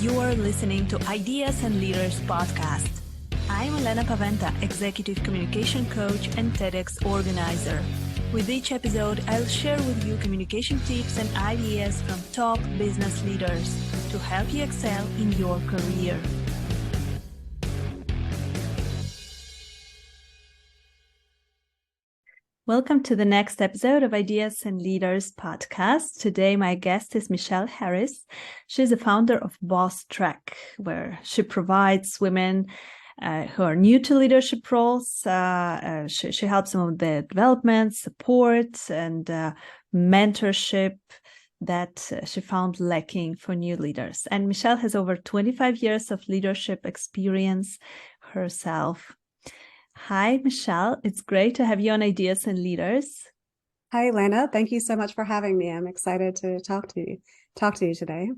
You are listening to Ideas and Leaders podcast. I'm Elena Paweta, Executive Communication Coach and TEDx organizer. With each episode, I'll share with you communication tips and ideas from top business leaders to help you excel in your career. Welcome to the next episode of Ideas and Leaders podcast. Today, my guest is Michelle Harris. She's the founder of Bosstrack, where she provides women who are new to leadership roles. She helps them with the development, support, and mentorship that she found lacking for new leaders. And Michelle has over 25 years of leadership experience herself. Hi, Michelle. It's great to have you on Ideas and Leaders. Hi, Elena. Thank you so much for having me. I'm excited to talk to you today.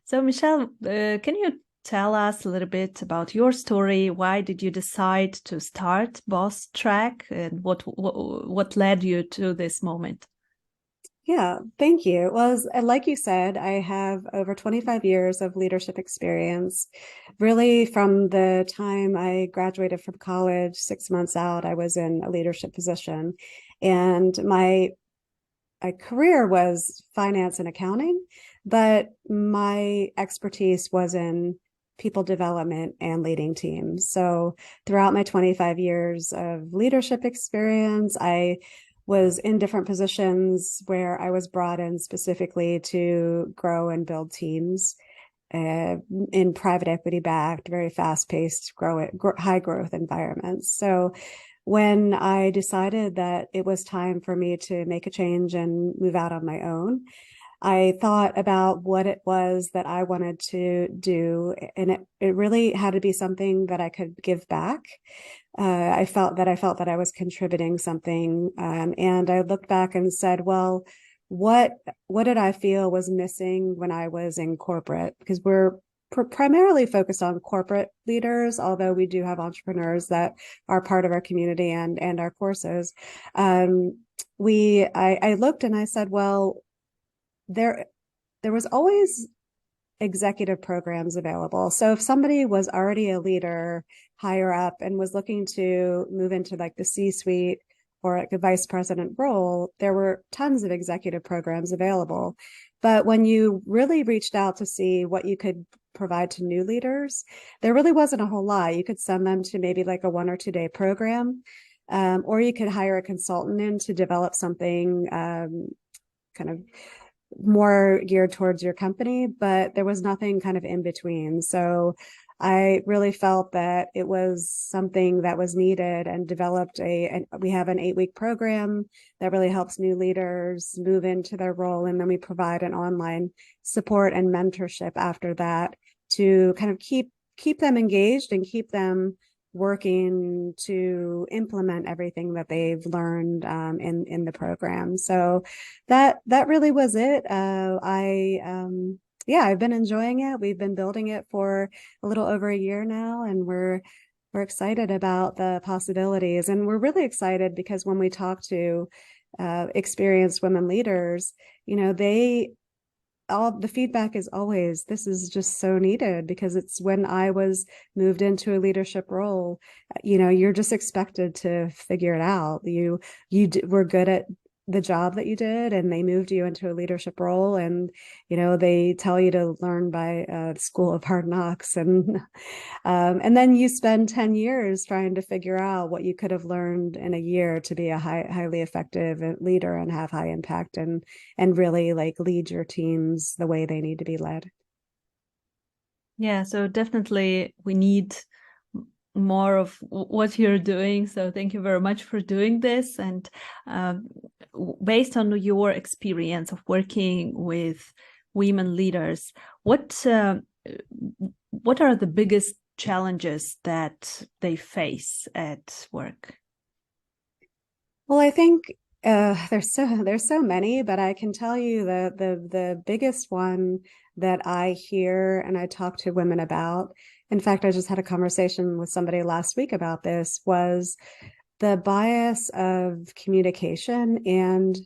So, Michelle, can you tell us a little bit about your story? Why did you decide to start Bosstrack, and what led you to this moment? Yeah, thank you. Well, like you said, I have over 25 years of leadership experience. Really, from the time I graduated from college, 6 months out, I was in a leadership position. And my career was finance and accounting, but my expertise was in people development and leading teams. So throughout my 25 years of leadership experience, I was in different positions where I was brought in specifically to grow and build teams in private equity backed, very fast paced, high growth environments. So when I decided that it was time for me to make a change and move out on my own, I thought about what it was that I wanted to do, and it really had to be something that I could give back. I felt that I was contributing something, and I looked back and said, well, what did I feel was missing when I was in corporate? Because we're primarily focused on corporate leaders, although we do have entrepreneurs that are part of our community and our courses. I looked and I said, well, there was always executive programs available. So if somebody was already a leader higher up and was looking to move into like the C-suite or like a vice president role, there were tons of executive programs available. But when you really reached out to see what you could provide to new leaders, there really wasn't a whole lot. You could send them to maybe like a 1 or 2 day program, or you could hire a consultant in to develop something kind of more geared towards your company, but there was nothing kind of in between. So I really felt that it was something that was needed, and developed we have an 8-week program that really helps new leaders move into their role. And then we provide an online support and mentorship after that to kind of keep them engaged and keep them working to implement everything that they've learned in the program. So that really was it. I've been enjoying it. We've been building it for a little over a year now, and we're excited about the possibilities. And we're really excited because when we talk to experienced women leaders, all the feedback is always, this is just so needed, because it's when I was moved into a leadership role, you're just expected to figure it out. You were good at the job that you did, and they moved you into a leadership role, and they tell you to learn by school of hard knocks, and then you spend 10 years trying to figure out what you could have learned in a year to be a highly effective leader and have high impact and really like lead your teams the way they need to be led. Yeah, so definitely we need more of what you're doing. So thank you very much for doing this. And based on your experience of working with women leaders, what are the biggest challenges that they face at work? Well, I think there's so many, but I can tell you the biggest one that I hear and I talk to women about. In fact, I just had a conversation with somebody last week about this, was the bias of communication and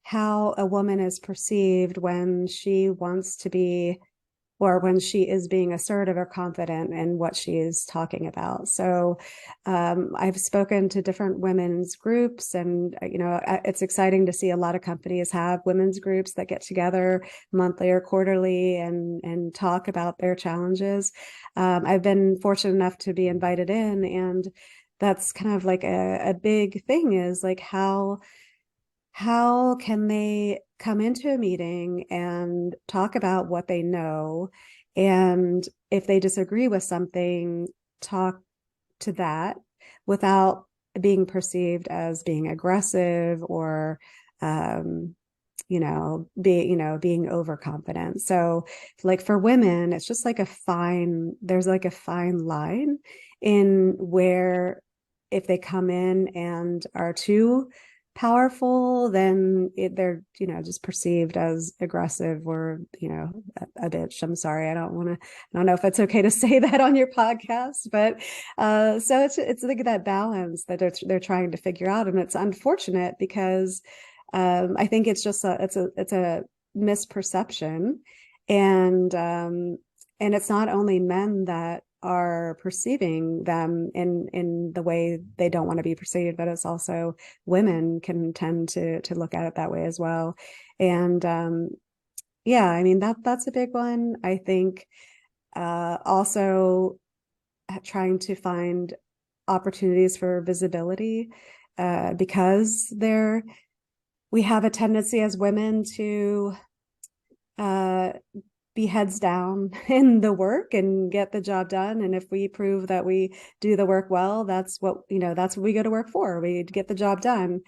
how a woman is perceived when she wants to be or when she is being assertive or confident in what she is talking about. So I've spoken to different women's groups, and it's exciting to see a lot of companies have women's groups that get together monthly or quarterly and talk about their challenges. I've been fortunate enough to be invited in, and that's kind of like a big thing, is like how can they come into a meeting and talk about what they know, and if they disagree with something, talk to that without being perceived as being aggressive or being overconfident. So like for women, it's just like there's like a fine line in where if they come in and are too powerful, then they're just perceived as aggressive or a bitch. I'm sorry, I don't know if it's okay to say that on your podcast, but so it's like that balance that they're trying to figure out, and it's unfortunate because I think it's just it's a misperception, and it's not only men that are perceiving them in the way they don't want to be perceived, but it's also women can tend to look at it that way as well. And yeah, I mean that's a big one. I think also trying to find opportunities for visibility, because we have a tendency as women to be heads down in the work and get the job done. And if we prove that we do the work well, that's what we go to work for. We get the job done.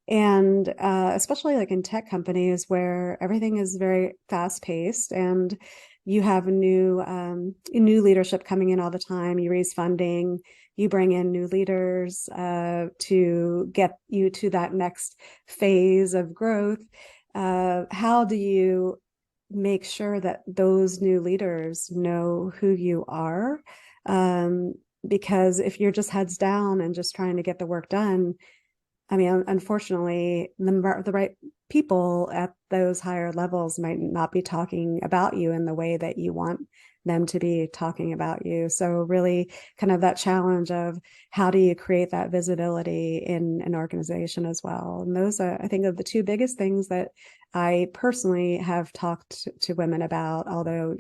And especially like in tech companies where everything is very fast paced and you have new leadership coming in all the time, you raise funding, you bring in new leaders to get you to that next phase of growth. How do you make sure that those new leaders know who you are? Because if you're just heads down and just trying to get the work done, I mean, unfortunately, the right people at those higher levels might not be talking about you in the way that you want them to be talking about you. So really kind of that challenge of how do you create that visibility in an organization as well. And those are, I think, are the two biggest things that I personally have talked to women about. Although,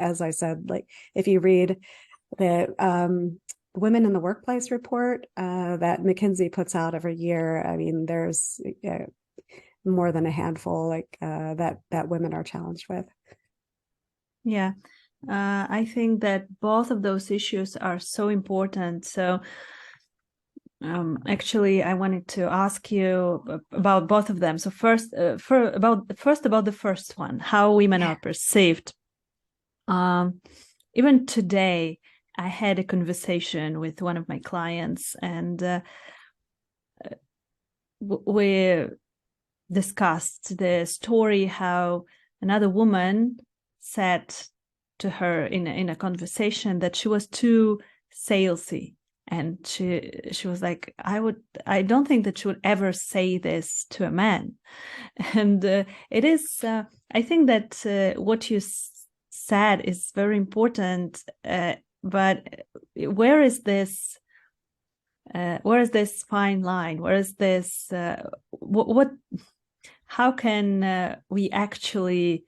as I said, like if you read the Women in the Workplace report that McKinsey puts out every year, I mean, there's more than a handful that women are challenged with. Yeah, I think that both of those issues are so important. So actually, I wanted to ask you about both of them. So first about the first one, how women are perceived. Even today, I had a conversation with one of my clients, and we discussed the story how another woman said to her in a conversation that she was too salesy, and she was like, I don't think that she would ever say this to a man. And it is I think that what you said is very important, but where is this fine line? Where is this how can we actually,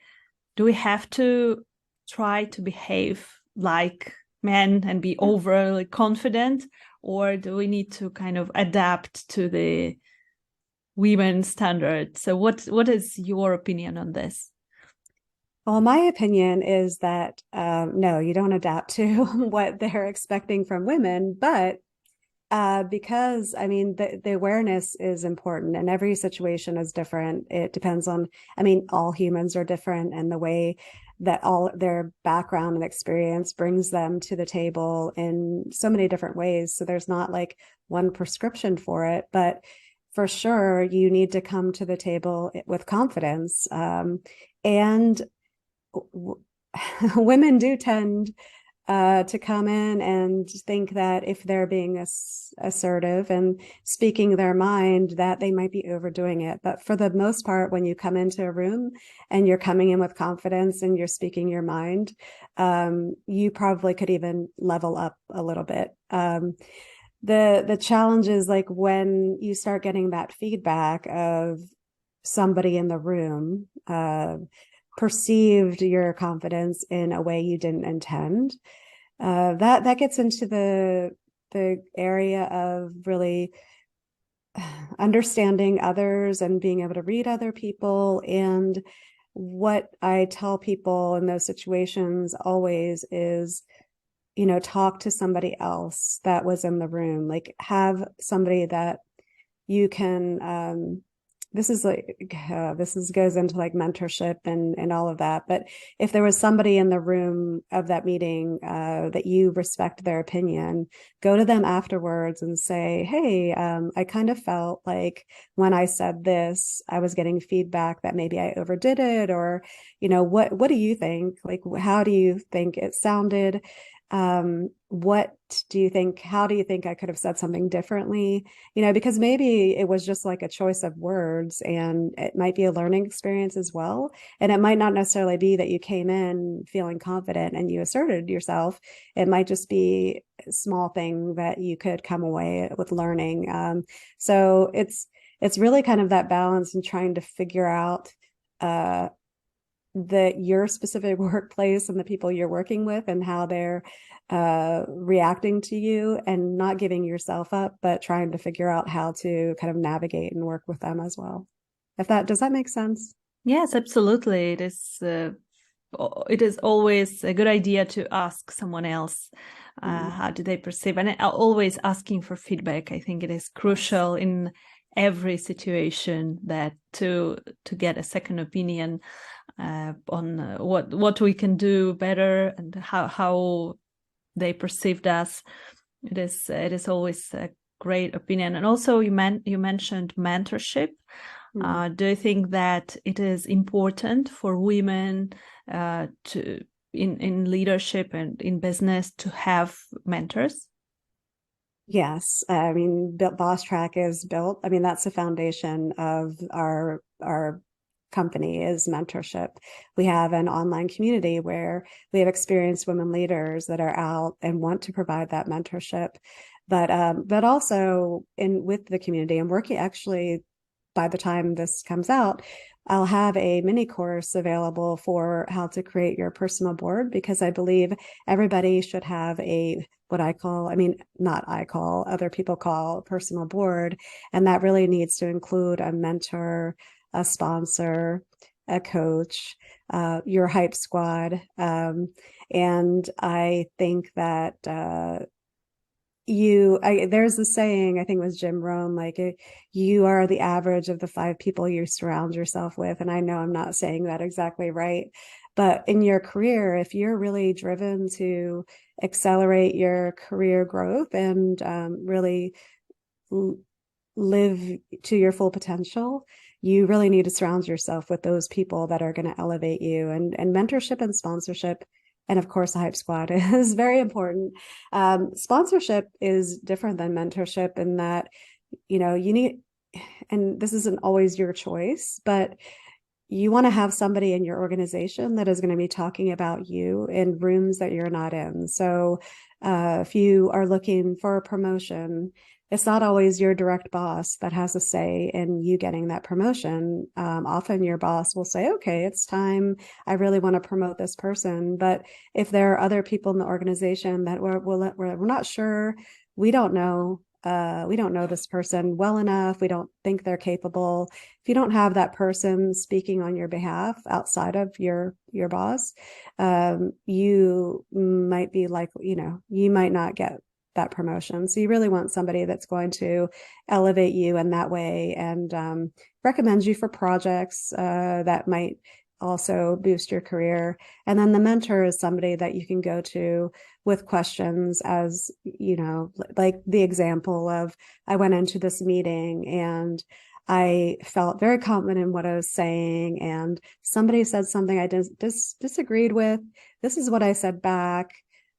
do we have to try to behave like men and be overly confident, or do we need to kind of adapt to the women's standard? So what is your opinion on this? Well, my opinion is that no, you don't adapt to what they're expecting from women, but because I mean, the awareness is important, and every situation is different. It depends on, I mean, all humans are different, and the way that all their background and experience brings them to the table in so many different ways. So there's not like one prescription for it, but for sure, you need to come to the table with confidence. And women do tend to come in and think that if they're being assertive and speaking their mind, that they might be overdoing it. But for the most part, when you come into a room and you're coming in with confidence and you're speaking your mind, you probably could even level up a little bit. The challenge is like when you start getting that feedback of somebody in the room perceived your confidence in a way you didn't intend. That gets into the area of really understanding others and being able to read other people. And what I tell people in those situations always is, talk to somebody else that was in the room, like have somebody that you can this is goes into like mentorship and all of that. But if there was somebody in the room of that meeting that you respect their opinion, go to them afterwards and say, hey, I kind of felt like when I said this, I was getting feedback that maybe I overdid it, or, what do you think? Like, how do you think it sounded? What do you think? How do you think I could have said something differently? Because maybe it was just like a choice of words, and it might be a learning experience as well. And it might not necessarily be that you came in feeling confident and you asserted yourself. It might just be a small thing that you could come away with learning. So it's really kind of that balance and trying to figure out your specific workplace and the people you're working with and how they're reacting to you, and not giving yourself up, but trying to figure out how to kind of navigate and work with them as well. Does that make sense? Yes, absolutely. It is always a good idea to ask someone else how do they perceive, and always asking for feedback. I think it is crucial in every situation that to get a second opinion on what we can do better and how they perceived us. It is always a great opinion. And also you mentioned mentorship. Do you think that it is important for women in leadership and in business to have mentors? Yes. I mean, Bosstrack is built. I mean, that's the foundation of our company is mentorship. We have an online community where we have experienced women leaders that are out and want to provide that mentorship. But also with the community, I'm working actually, by the time this comes out, I'll have a mini course available for how to create your personal board, because I believe everybody should have what I call, I mean, not I call, other people call personal board. And that really needs to include a mentor, a sponsor, a coach, your hype squad. And I think that there's a saying, I think it was Jim Rohn, like you are the average of the 5 people you surround yourself with. And I know I'm not saying that exactly right, but in your career, if you're really driven to accelerate your career growth and really live to your full potential, you really need to surround yourself with those people that are going to elevate you. And mentorship and sponsorship, and of course, the Hype Squad is very important. Sponsorship is different than mentorship in that, you need, and this isn't always your choice, but you want to have somebody in your organization that is going to be talking about you in rooms that you're not in. So if you are looking for a promotion, it's not always your direct boss that has a say in you getting that promotion. Often your boss will say, okay, it's time. I really want to promote this person. But if there are other people in the organization that we're not sure, we don't know this person well enough, we don't think they're capable. If you don't have that person speaking on your behalf outside of your boss, you might be like, you might not get that promotion. So you really want somebody that's going to elevate you in that way, and recommend you for projects that might also boost your career. And then the mentor is somebody that you can go to with questions, as like the example of, I went into this meeting and I felt very confident in what I was saying, and somebody said something I disagreed with. This is what I said back.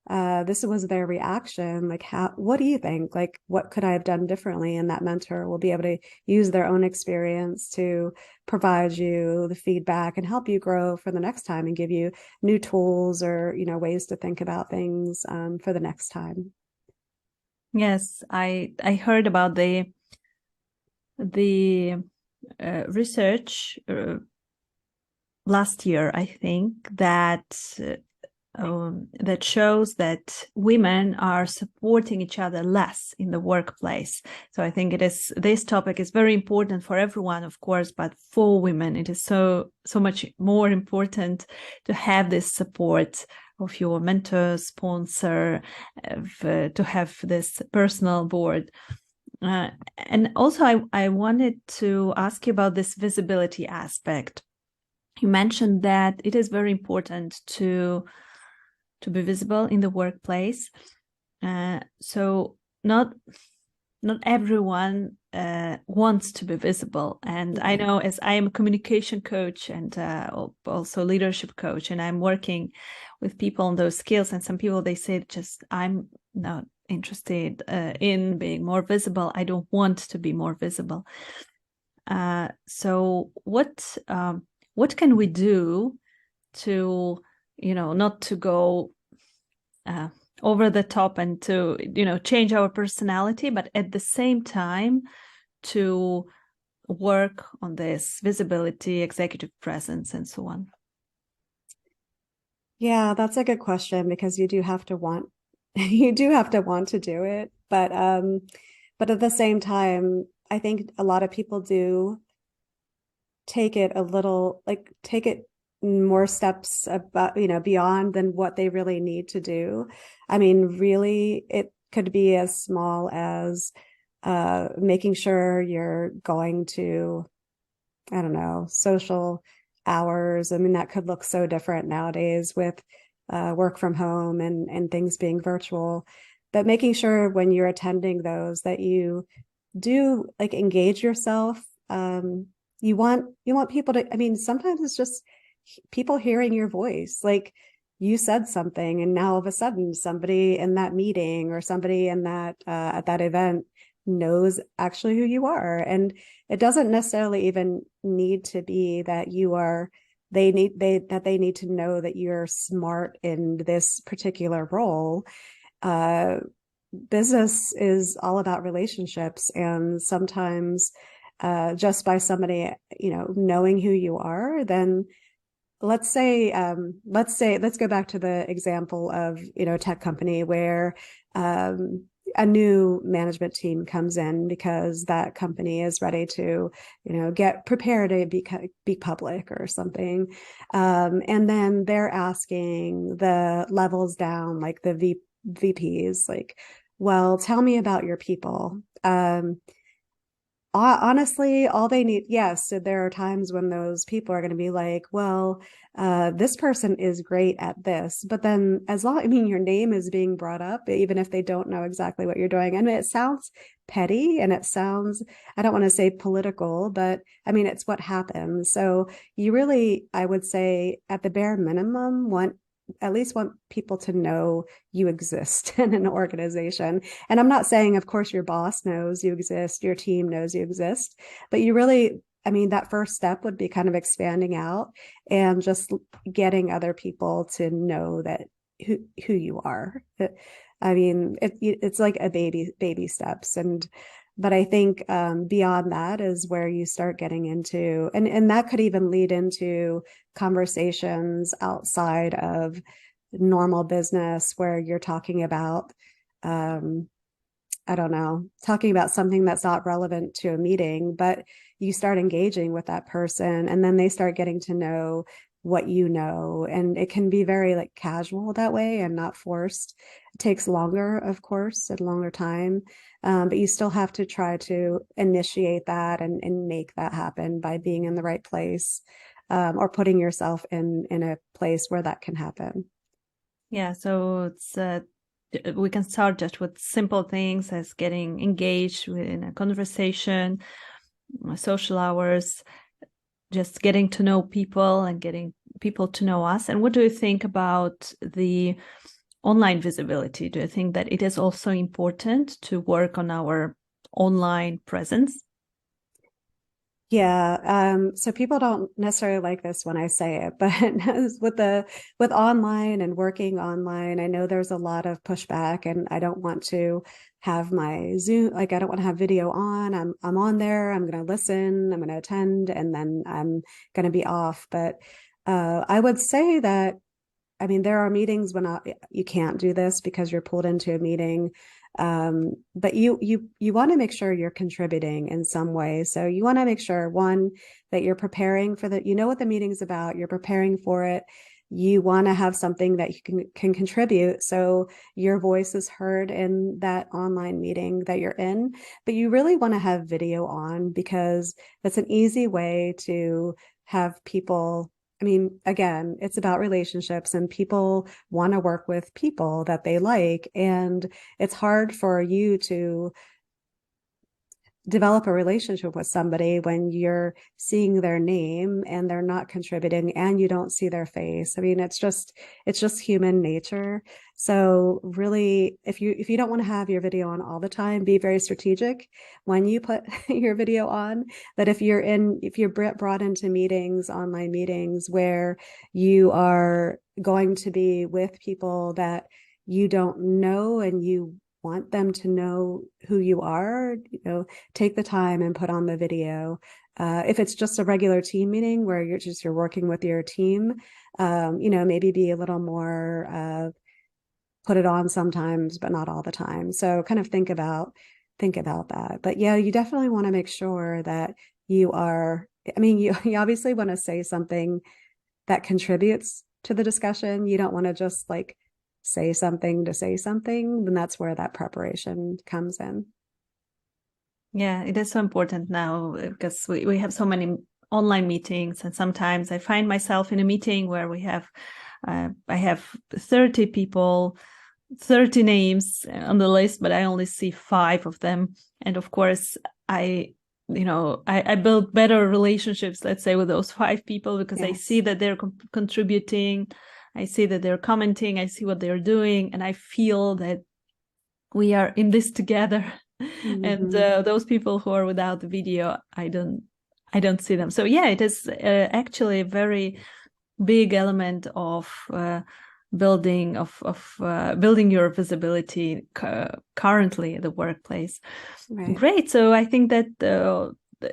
this was their reaction. Like, what do you think? Like, what could I have done differently? And that mentor will be able to use their own experience to provide you the feedback and help you grow for the next time and give you new tools or, ways to think about things for the next time. Yes, I heard about the research last year, I think, that that shows that women are supporting each other less in the workplace. So I think this topic is very important for everyone, of course, but for women, it is so much more important to have this support of your mentor, sponsor, to have this personal board. And also, I wanted to ask you about this visibility aspect. You mentioned that it is very important to be visible in the workplace. So not everyone wants to be visible. And I know, as I am a communication coach and also leadership coach, and I'm working with people on those skills, and some people, they say, just, I'm not interested in being more visible. I don't want to be more visible. So what can we do to, not to go over the top and to, change our personality, but at the same time to work on this visibility, executive presence, and so on? Yeah, that's a good question, because you do have to want to do it. But at the same time, I think a lot of people do take it more steps about, beyond than what they really need to do. I mean, really, it could be as small as making sure you're going to, I don't know, social hours. I mean, that could look so different nowadays with work from home and things being virtual. But making sure when you're attending those that you do engage yourself. You want people to, I mean, sometimes it's just people hearing your voice. Like, you said something and now all of a sudden somebody in that meeting or somebody in that at that event knows actually who you are. And it doesn't necessarily even need to be that they need to know that you're smart in this particular role. Business is all about relationships, and sometimes just by somebody knowing who you are, then let's go back to the example of a tech company where a new management team comes in because that company is ready to get prepared to be public or something, and then they're asking the levels down, like the VPs, like, well, tell me about your people. Honestly, all they need, yes, so there are times when those people are going to be like, well, this person is great at this. But then your name is being brought up, even if they don't know exactly what you're doing. I mean, it sounds petty and it sounds, I don't want to say political, but I mean, it's what happens. So you really, I would say, at the bare minimum, at least want people to know you exist in an organization. And I'm not saying, of course, your boss knows you exist, your team knows you exist, but you really, I mean, that first step would be kind of expanding out and just getting other people to know that who you are. I mean, it's like a baby steps. But I think beyond that is where you start getting into, and that could even lead into conversations outside of normal business where you're talking about, I don't know, talking about something that's not relevant to a meeting, but you start engaging with that person and then they start getting to know what you know. And it can be very casual that way and not forced. It takes longer, of course, a longer time. But you still have to try to initiate that and make that happen by being in the right place, or putting yourself in a place where that can happen. Yeah, so it's we can start just with simple things as getting engaged in a conversation, social hours, just getting to know people and getting people to know us. And what do you think about the online visibility? Do you think that it is also important to work on our online presence? Yeah, so people don't necessarily like this when I say it, but with online and working online, I know there's a lot of pushback, and I don't want to have my Zoom, like I don't want to have video on. I'm on there, I'm going to listen, I'm going to attend, and then I'm going to be off. But I would say that, I mean, there are meetings when you can't do this because you're pulled into a meeting. But you want to make sure you're contributing in some way. So you want to make sure, one, that you're preparing for you know what the meeting's about, you're preparing for it. You want to have something that you can contribute, so your voice is heard in that online meeting that you're in. But you really want to have video on, because that's an easy way to have people. I mean, again, it's about relationships, and people want to work with people that they like. And it's hard for you to develop a relationship with somebody when you're seeing their name and they're not contributing and you don't see their face. I mean, it's just human nature. So really, if you don't want to have your video on all the time, be very strategic when you put your video on. That if you're brought into meetings, online meetings, where you are going to be with people that you don't know and you want them to know who you are, take the time and put on the video. If it's just a regular team meeting where you're working with your team, maybe be a little more, put it on sometimes, but not all the time. So kind of think about that. But yeah, you definitely want to make sure that you are, I mean, you obviously want to say something that contributes to the discussion. You don't want to just like say something to say something, then that's where that preparation comes in. Yeah, it is so important now because we have so many online meetings, and sometimes I find myself in a meeting where I have 30 people, 30 names on the list, but I only see 5 of them. And of course, I build better relationships, let's say, with those 5 people, because Yes. I see that they're contributing. I see that they're commenting. I see what they're doing, and I feel that we are in this together. Mm-hmm. And those people who are without the video, I don't see them. So yeah, it is actually a very big element of building your visibility currently at the workplace. Right. Great. So I think that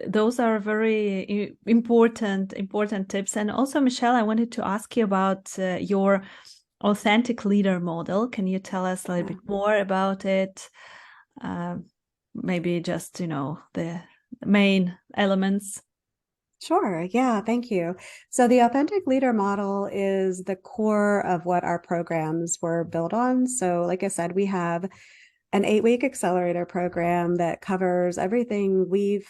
those are very important tips. And also, Michelle, I wanted to ask you about your authentic leader model. Can you tell us a little bit more about it? Maybe just, the main elements. Sure. Yeah. Thank you. So the authentic leader model is the core of what our programs were built on. So like I said, we have an 8-week accelerator program that covers everything we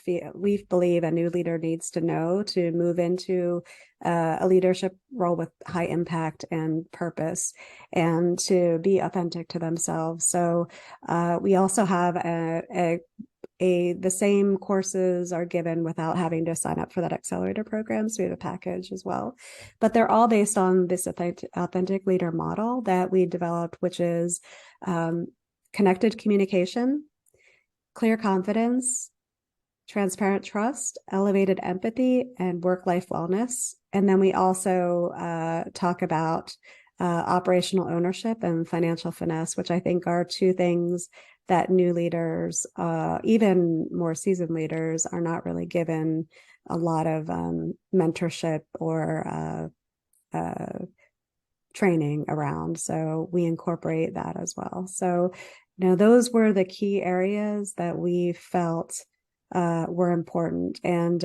believe a new leader needs to know to move into a leadership role with high impact and purpose, and to be authentic to themselves. So we also have the same courses are given without having to sign up for that accelerator program. So we have a package as well, but they're all based on this authentic leader model that we developed, which is connected communication, clear confidence, transparent trust, elevated empathy, and work-life wellness. And then we also talk about operational ownership and financial finesse, which I think are 2 things that new leaders, even more seasoned leaders, are not really given a lot of mentorship or training around. So we incorporate that as well. So, those were the key areas that we felt were important. And,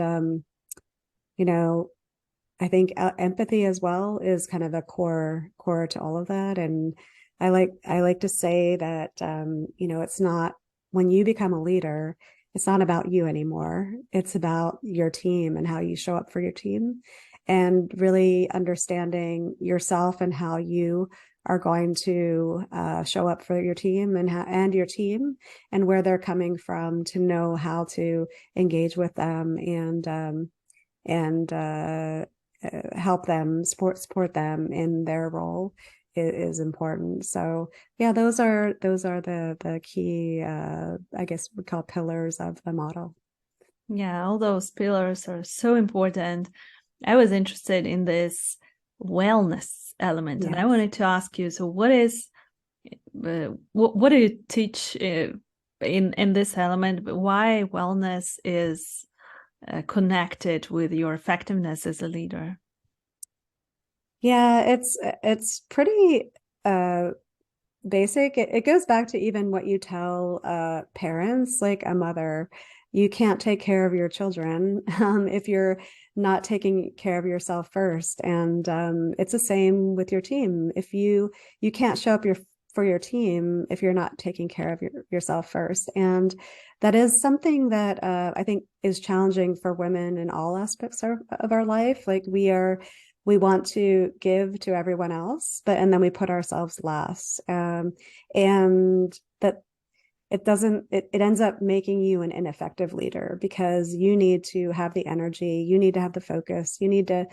I think empathy as well is kind of a core to all of that. And I like to say that, it's not, when you become a leader, it's not about you anymore. It's about your team and how you show up for your team, and really understanding yourself and how you are going to show up for your team and your team, and where they're coming from, to know how to engage with them and help them support them in their role. is important. So yeah, those are the key, I guess we call pillars of the model. Yeah, all those pillars are so important. I was interested in this wellness element, and I Yes. wanted to ask you, so what do you teach in this element? Why wellness is connected with your effectiveness as a leader? Yeah, it's pretty basic. It goes back to even what you tell parents, like a mother. You can't take care of your children if you're not taking care of yourself first. And it's the same with your team. If you can't show up for your team if you're not taking care of yourself first. And that is something that I think is challenging for women in all aspects of our life. Like we want to give to everyone else, and then we put ourselves last. And that it ends up making you an ineffective leader because you need to have the energy, you need to have the focus, you need to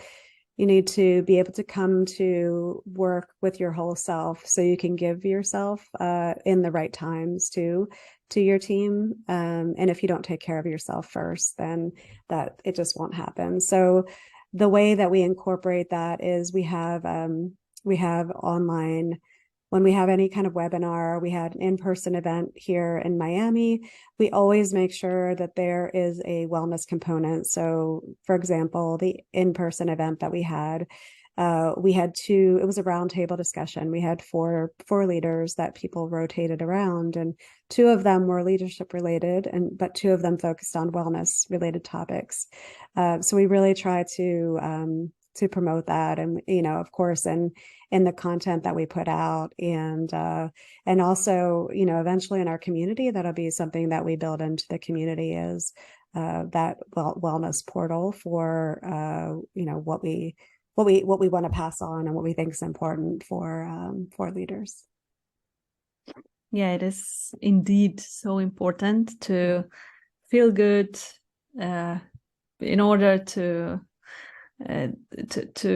be able to come to work with your whole self so you can give yourself in the right times to your team. And if you don't take care of yourself first, then that it just won't happen. So the way that we incorporate that is we have online, when we have any kind of webinar, we had an in-person event here in Miami, we always make sure that there is a wellness component. So for example, the in-person event that we had two, it was a roundtable discussion. We had four leaders that people rotated around, and two of them were leadership related, but two of them focused on wellness related topics. So we really try to promote that, and of course, in the content that we put out, and also eventually in our community, that'll be something that we build into the community is that wellness portal for what we want to pass on and what we think is important for leaders. Yeah, it is indeed so important to feel good in order to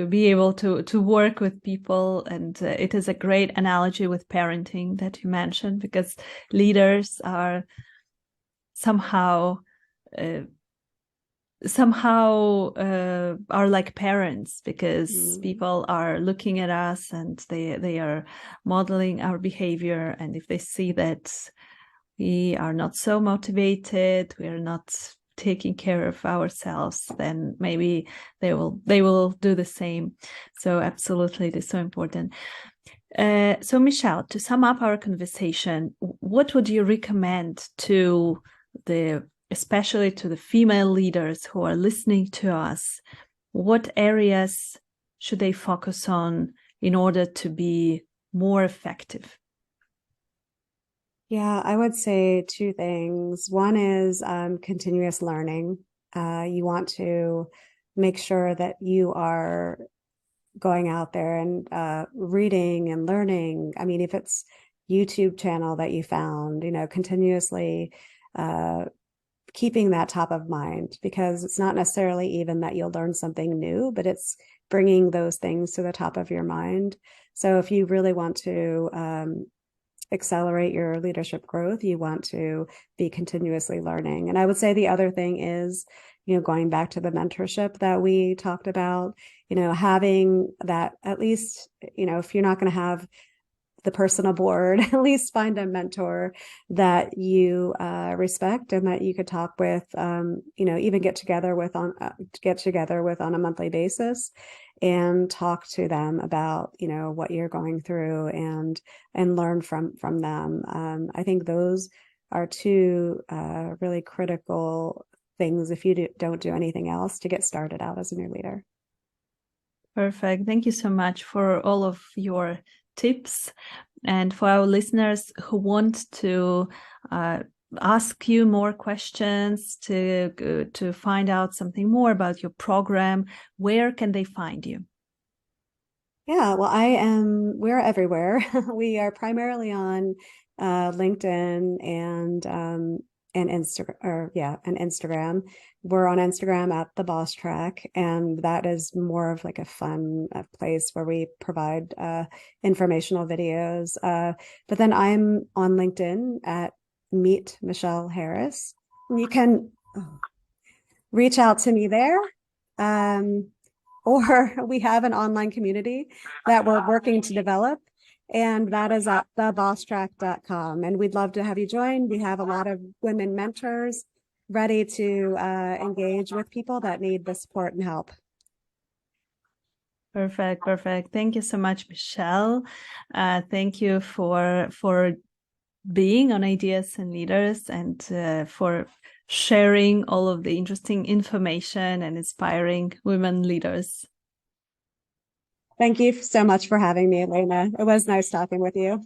be able to work with people. And it is a great analogy with parenting that you mentioned, because leaders are somehow are like parents, because people are looking at us and they are modeling our behavior, and if they see that we are not so motivated, we are not taking care of ourselves, then maybe they will do the same. So absolutely, it is so important. So Michelle, to sum up our conversation, what would you recommend to especially to the female leaders who are listening to us? What areas should they focus on in order to be more effective? Yeah, I would say two things. One is continuous learning. You want to make sure that you are going out there and reading and learning. I mean, if it's YouTube channel that you found, continuously keeping that top of mind, because it's not necessarily even that you'll learn something new, but it's bringing those things to the top of your mind. So if you really want to accelerate your leadership growth, you want to be continuously learning. And I would say the other thing is, going back to the mentorship that we talked about, having that, at least, if you're not going to have the person aboard, at least find a mentor that you respect and that you could talk with, even get together with on a monthly basis, and talk to them about what you're going through, and learn from them. I think those are two really critical things if you don't do anything else to get started out as a new leader. Perfect. Thank you so much for all of your tips. And for our listeners who want to ask you more questions, to find out something more about your program, where can they find you? Yeah, well, we're everywhere. We are primarily on LinkedIn and and Instagram. We're on Instagram at the Bosstrack, and that is more of like a fun place where we provide informational videos. But then I'm on LinkedIn at Meet Michelle Harris. You can reach out to me there. Or we have an online community that we're working to develop, and that is at thebosstrack.com. And we'd love to have you join. We have a lot of women mentors ready to engage with people that need the support and help. Perfect. Thank you so much, Michelle. Thank you for being on Ideas and Leaders, and for sharing all of the interesting information and inspiring women leaders. Thank you so much for having me, Elena. It was nice talking with you.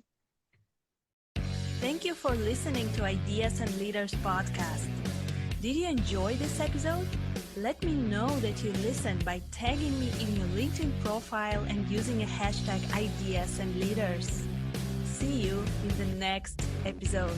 Thank you for listening to Ideas and Leaders podcast. Did you enjoy this episode? Let me know that you listened by tagging me in your LinkedIn profile and using a hashtag Ideas and Leaders. See you in the next episode.